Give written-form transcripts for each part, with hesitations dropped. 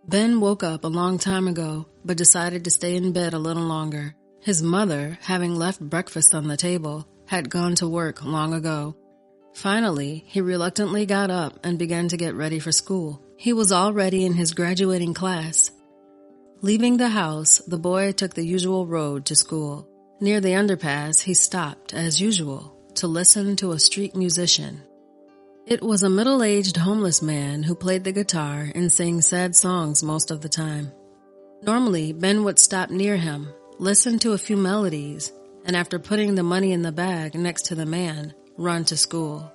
Ben woke up a long time ago, but decided to stay in bed a little longer. His mother, having left breakfast on the table, had gone to work long ago. Finally, he reluctantly got up and began to get ready for school. He was already in his graduating class. Leaving the house, the boy took the usual road to school. Near the underpass, he stopped, as usual, to listen to a street musician. It was a middle-aged homeless man who played the guitar and sang sad songs most of the time. Normally, Ben would stop near him, listen to a few melodies, and after putting the money in the bag next to the man, run to school.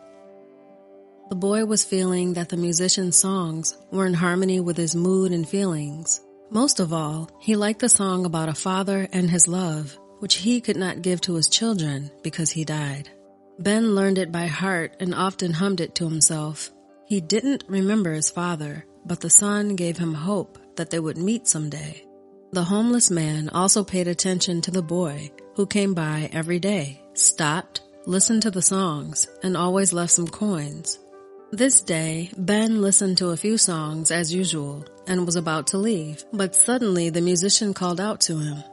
The boy was feeling that the musician's songs were in harmony with his mood and feelings. Most of all, he liked the song about a father and his love, which he could not give to his children because he died. Ben learned it by heart and often hummed it to himself. He didn't remember his father, but the son gave him hope that they would meet someday. The homeless man also paid attention to the boy, who came by every day, stopped, listened to the songs, and always left some coins. This day, Ben listened to a few songs as usual and was about to leave, but suddenly the musician called out to him.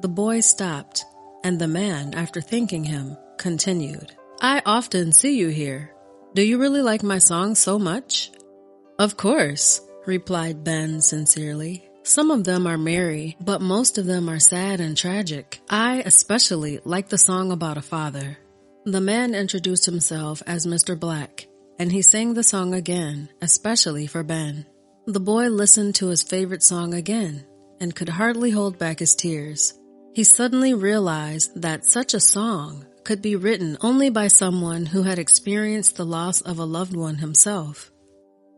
The boy stopped, and the man, after thanking him, continued. "I often see you here. Do you really like my songs so much?" "Of course," replied Ben sincerely. "Some of them are merry, but most of them are sad and tragic. I especially like the song about a father." The man introduced himself as Mr. Black, and he sang the song again, especially for Ben. The boy listened to his favorite song again and could hardly hold back his tears. He suddenly realized that such a song could be written only by someone who had experienced the loss of a loved one himself.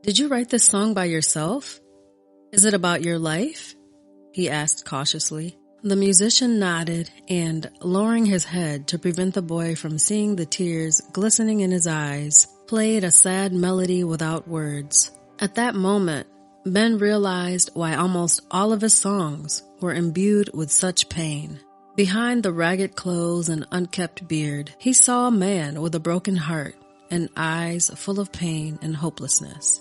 "Did you write this song by yourself? Is it about your life?" he asked cautiously. The musician nodded and, lowering his head to prevent the boy from seeing the tears glistening in his eyes, played a sad melody without words. At that moment, Ben realized why almost all of his songs were imbued with such pain. Behind the ragged clothes and unkempt beard, he saw a man with a broken heart and eyes full of pain and hopelessness.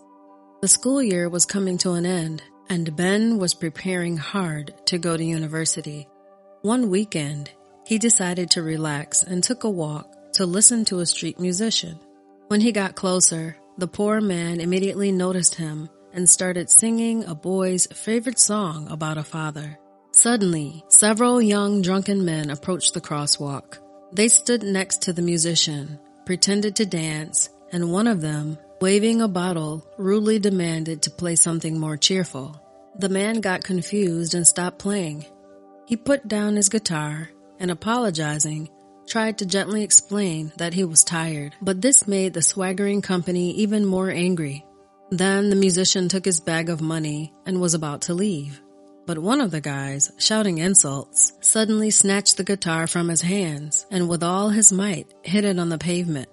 The school year was coming to an end, and Ben was preparing hard to go to university. One weekend, he decided to relax and took a walk to listen to a street musician. When he got closer, the poor man immediately noticed him and started singing a boy's favorite song about a father. Suddenly, several young drunken men approached the crosswalk. They stood next to the musician, pretended to dance, and one of them, waving a bottle, rudely demanded to play something more cheerful. The man got confused and stopped playing. He put down his guitar and, apologizing, tried to gently explain that he was tired, but this made the swaggering company even more angry. Then the musician took his bag of money and was about to leave. But one of the guys, shouting insults, suddenly snatched the guitar from his hands and with all his might hit it on the pavement.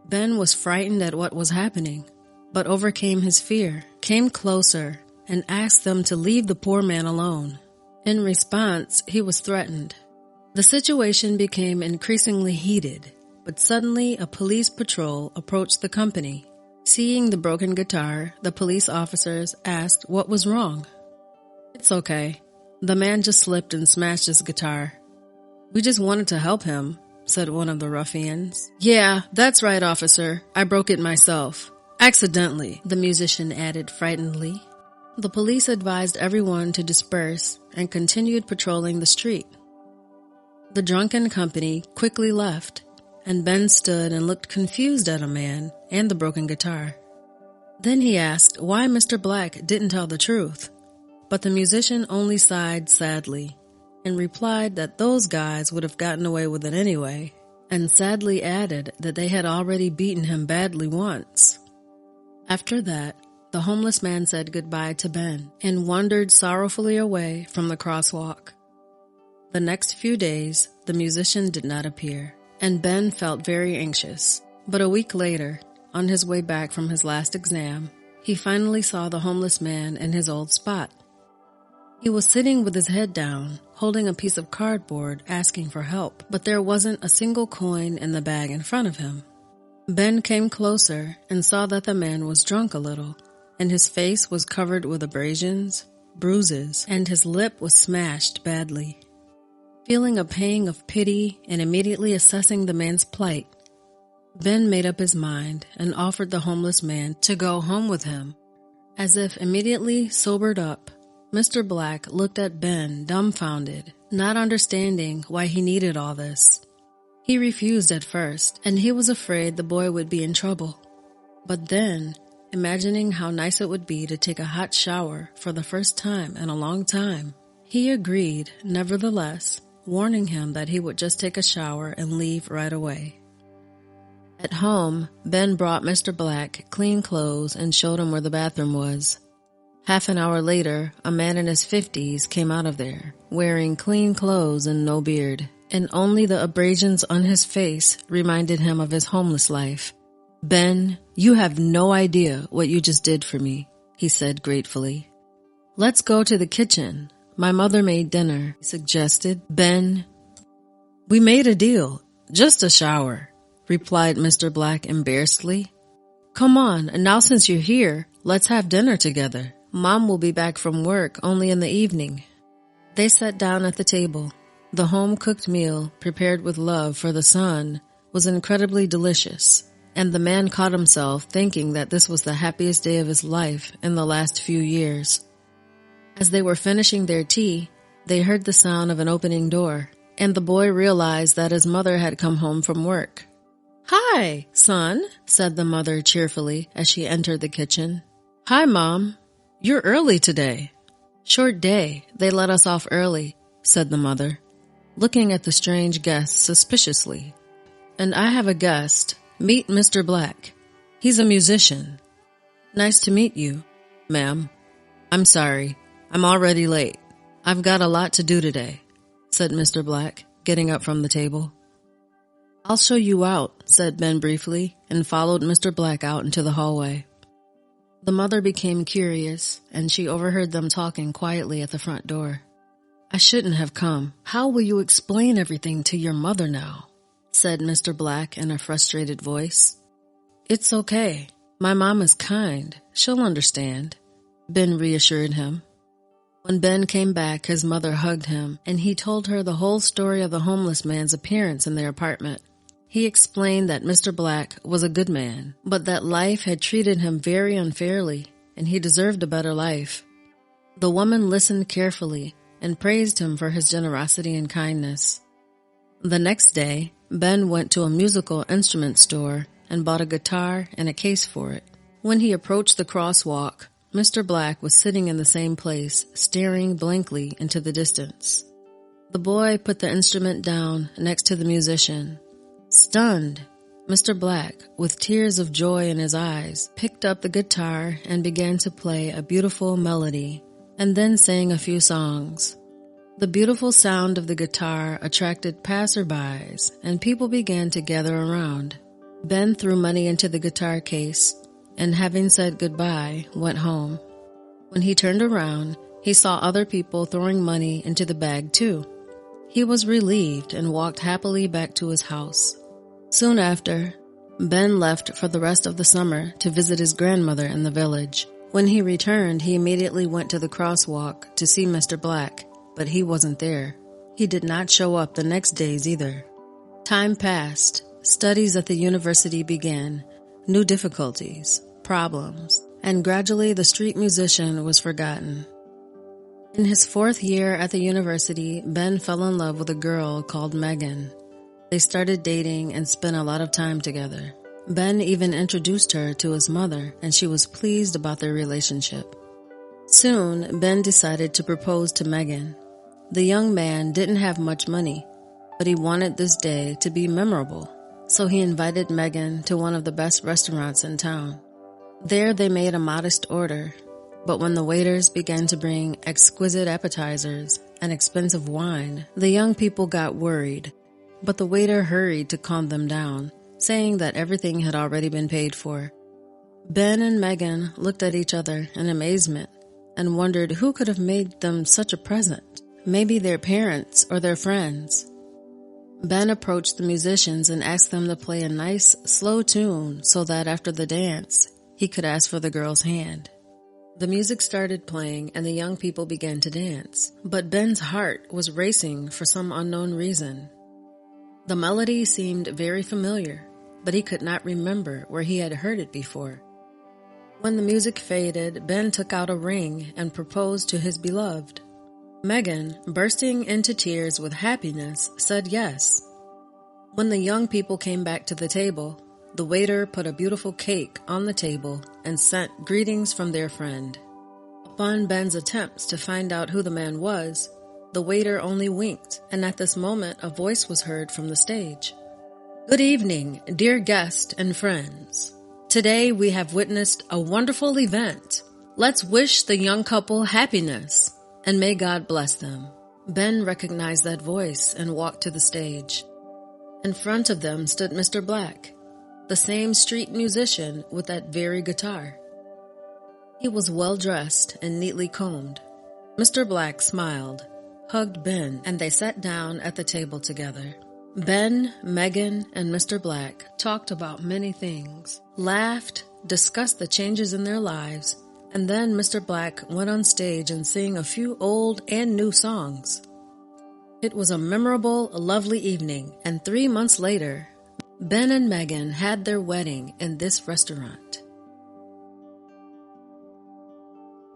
Ben was frightened at what was happening, but overcame his fear, came closer, and asked them to leave the poor man alone. In response, he was threatened. The situation became increasingly heated, but suddenly a police patrol approached the company. Seeing the broken guitar, the police officers asked what was wrong. "It's okay. The man just slipped and smashed his guitar. We just wanted to help him," said one of the ruffians. "Yeah, that's right, officer. I broke it myself. Accidentally," the musician added frightenedly. The police advised everyone to disperse and continued patrolling the street. The drunken company quickly left, and Ben stood and looked confused at a man and the broken guitar. Then he asked why Mr. Black didn't tell the truth, but the musician only sighed sadly and replied that those guys would have gotten away with it anyway, and sadly added that they had already beaten him badly once. After that, the homeless man said goodbye to Ben and wandered sorrowfully away from the crosswalk. The next few days, the musician did not appear, and Ben felt very anxious. But a week later, on his way back from his last exam, he finally saw the homeless man in his old spot. He was sitting with his head down, holding a piece of cardboard, asking for help, but there wasn't a single coin in the bag in front of him. Ben came closer and saw that the man was drunk a little, and his face was covered with abrasions, bruises, and his lip was smashed badly. Feeling a pang of pity and immediately assessing the man's plight, Ben made up his mind and offered the homeless man to go home with him. As if immediately sobered up, Mr. Black looked at Ben dumbfounded, not understanding why he needed all this. He refused at first, and he was afraid the boy would be in trouble. But then, imagining how nice it would be to take a hot shower for the first time in a long time, he agreed nevertheless, warning him that he would just take a shower and leave right away. At home, Ben brought Mr. Black clean clothes and showed him where the bathroom was. Half an hour later, a man in his 50s came out of there, wearing clean clothes and no beard, and only the abrasions on his face reminded him of his homeless life. "Ben, you have no idea what you just did for me," he said gratefully. "Let's go to the kitchen. My mother made dinner," he suggested. Ben, "We made a deal. Just a shower," replied Mr. Black embarrassedly. "Come on, and now since you're here, let's have dinner together. Mom will be back from work only in the evening." They sat down at the table. The home-cooked meal, prepared with love for the son, was incredibly delicious, and the man caught himself thinking that this was the happiest day of his life in the last few years. As they were finishing their tea, they heard the sound of an opening door, and the boy realized that his mother had come home from work. "Hi, son," said the mother cheerfully as she entered the kitchen. "Hi, Mom. You're early today." "Short day. They let us off early," said the mother, looking at the strange guest suspiciously. "And I have a guest. Meet Mr. Black. He's a musician." "Nice to meet you, ma'am. I'm sorry. I'm already late. I've got a lot to do today," said Mr. Black, getting up from the table. "I'll show you out," said Ben briefly, and followed Mr. Black out into the hallway. The mother became curious, and she overheard them talking quietly at the front door. "I shouldn't have come. How will you explain everything to your mother now?" said Mr. Black in a frustrated voice. "It's okay. My mom is kind. She'll understand," Ben reassured him. When Ben came back, his mother hugged him, and he told her the whole story of the homeless man's appearance in their apartment. He explained that Mr. Black was a good man, but that life had treated him very unfairly, and he deserved a better life. The woman listened carefully and praised him for his generosity and kindness. The next day, Ben went to a musical instrument store and bought a guitar and a case for it. When he approached the crosswalk, Mr. Black was sitting in the same place, staring blankly into the distance. The boy put the instrument down next to the musician. Stunned, Mr. Black, with tears of joy in his eyes, picked up the guitar and began to play a beautiful melody, and then sang a few songs. The beautiful sound of the guitar attracted passerbys, and people began to gather around. Ben threw money into the guitar case, and having said goodbye, went home. When he turned around, he saw other people throwing money into the bag too. He was relieved and walked happily back to his house. Soon after, Ben left for the rest of the summer to visit his grandmother in the village. When he returned, he immediately went to the crosswalk to see Mr. Black, but he wasn't there. He did not show up the next days either. Time passed. Studies at the university began. New difficulties, problems, and gradually the street musician was forgotten. In his 4th year at the university, Ben fell in love with a girl called Megan. They started dating and spent a lot of time together. Ben even introduced her to his mother, and she was pleased about their relationship. Soon, Ben decided to propose to Megan. The young man didn't have much money, but he wanted this day to be memorable, so he invited Megan to one of the best restaurants in town. There they made a modest order, but when the waiters began to bring exquisite appetizers and expensive wine, the young people got worried. But the waiter hurried to calm them down, saying that everything had already been paid for. Ben and Megan looked at each other in amazement and wondered who could have made them such a present. Maybe their parents or their friends. Ben approached the musicians and asked them to play a nice, slow tune so that after the dance, he could ask for the girl's hand. The music started playing and the young people began to dance, but Ben's heart was racing for some unknown reason. The melody seemed very familiar, but he could not remember where he had heard it before. When the music faded, Ben took out a ring and proposed to his beloved. Megan, bursting into tears with happiness, said yes. When the young people came back to the table, the waiter put a beautiful cake on the table and sent greetings from their friend. Upon Ben's attempts to find out who the man was, the waiter only winked, and at this moment a voice was heard from the stage. "Good evening, dear guest and friends. Today we have witnessed a wonderful event. Let's wish the young couple happiness, and may God bless them." Ben recognized that voice and walked to the stage. In front of them stood Mr. Black, the same street musician with that very guitar. He was well dressed and neatly combed. Mr. Black smiled, hugged Ben, and they sat down at the table together. Ben, Megan, and Mr. Black talked about many things, laughed, discussed the changes in their lives, and then Mr. Black went on stage and sang a few old and new songs. It was a memorable, lovely evening, and 3 months later, Ben and Megan had their wedding in this restaurant.